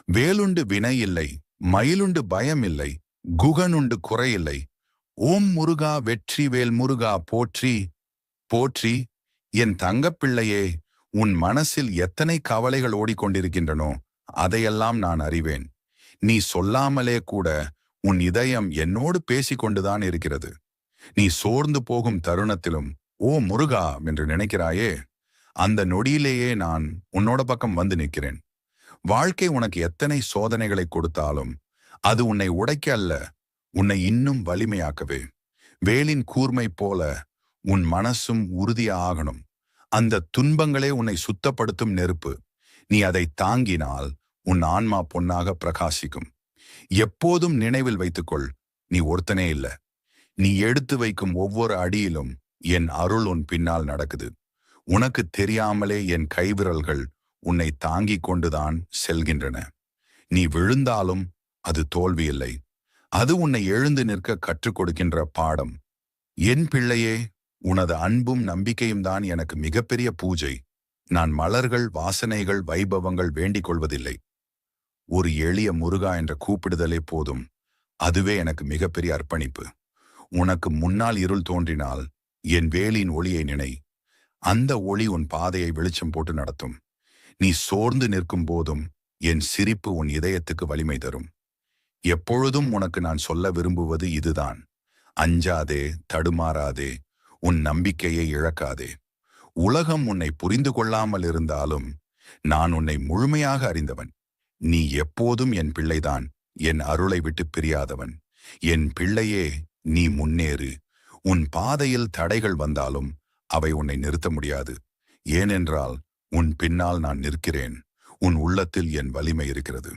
வேலுண்டு வினை இல்லை, மயிலுண்டு பயம் இல்லை, குகனுண்டு குறையில்லை. ஓம் முருகா வெற்றி வேல் முருகா போற்றி போற்றி. என் தங்கப்பிள்ளையே, உன் மனசில் எத்தனை கவலைகள் ஓடிக்கொண்டிருக்கின்றனோ அதையெல்லாம் நான் அறிவேன். நீ சொல்லாமலே கூட உன் இதயம் என்னோடு பேசிக்கொண்டுதான் இருக்கிறது. நீ சோர்ந்து போகும் தருணத்திலும் ஓ முருகா என்று நினைக்கிறாயே, அந்த நொடியிலேயே நான் உன்னோட பக்கம் வந்து நிற்கிறேன். வாழ்க்கை உனக்கு எத்தனை சோதனைகளை கொடுத்தாலும் அது உன்னை உடைக்க அல்ல, உன்னை இன்னும் வலிமையாக்கவே. வேலின் கூர்மை போல உன் மனசும் உறுதியாகணும். அந்த துன்பங்களே உன்னை சுத்தப்படுத்தும் நெருப்பு. நீ அதை தாங்கினால் உன் ஆன்மா பொன்னாக பிரகாசிக்கும். எப்போதும் நினைவில் வைத்துக்கொள், நீ ஒருத்தனே இல்ல. நீ எடுத்து வைக்கும் ஒவ்வொரு அடியிலும் என் அருள் உன் பின்னால் நடக்குது. உனக்கு தெரியாமலே என் கைவிரல்கள் உன்னை தாங்கிக் கொண்டுதான் செல்கின்றன. நீ விழுந்தாலும் அது தோல்வி இல்லை, அது உன்னை எழுந்து நிற்க கற்றுக் கொடுக்கின்ற பாடம். என் பிள்ளையே, உனது அன்பும் நம்பிக்கையும் தான் எனக்கு மிகப்பெரிய பூஜை. நான் மலர்கள், வாசனைகள், வைபவங்கள் வேண்டிக் கொள்வதில்லை. ஒரு எளிய முருகா என்ற கூப்பிடுதலே போதும். அதுவே எனக்கு மிகப்பெரிய அர்ப்பணிப்பு. உனக்கு முன்னால் இருள் தோன்றினால் என் வேலின் ஒளியை நினை. அந்த ஒளி உன் பாதையை வெளிச்சம் போட்டு நடத்தும். நீ சோர்ந்து நிற்கும் போதும் என் சிரிப்பு உன் இதயத்துக்கு வலிமை தரும். எப்பொழுதும் உனக்கு நான் சொல்ல விரும்புவது இதுதான்: அஞ்சாதே, தடுமாறாதே, உன் நம்பிக்கையை இழக்காதே. உலகம் உன்னை புரிந்து கொள்ளாமல் இருந்தாலும் நான் உன்னை முழுமையாக அறிந்தவன். நீ எப்போதும் என் பிள்ளைதான், என் அருளை விட்டு பிரியாதவன். என் பிள்ளையே, நீ முன்னேறு. உன் பாதையில் தடைகள் வந்தாலும் அவை உன்னை நிறுத்த முடியாது. ஏனென்றால் உன் பின்னால் நான் நிற்கிறேன். உன் உள்ளத்தில் என் வலிமை இருக்கிறது.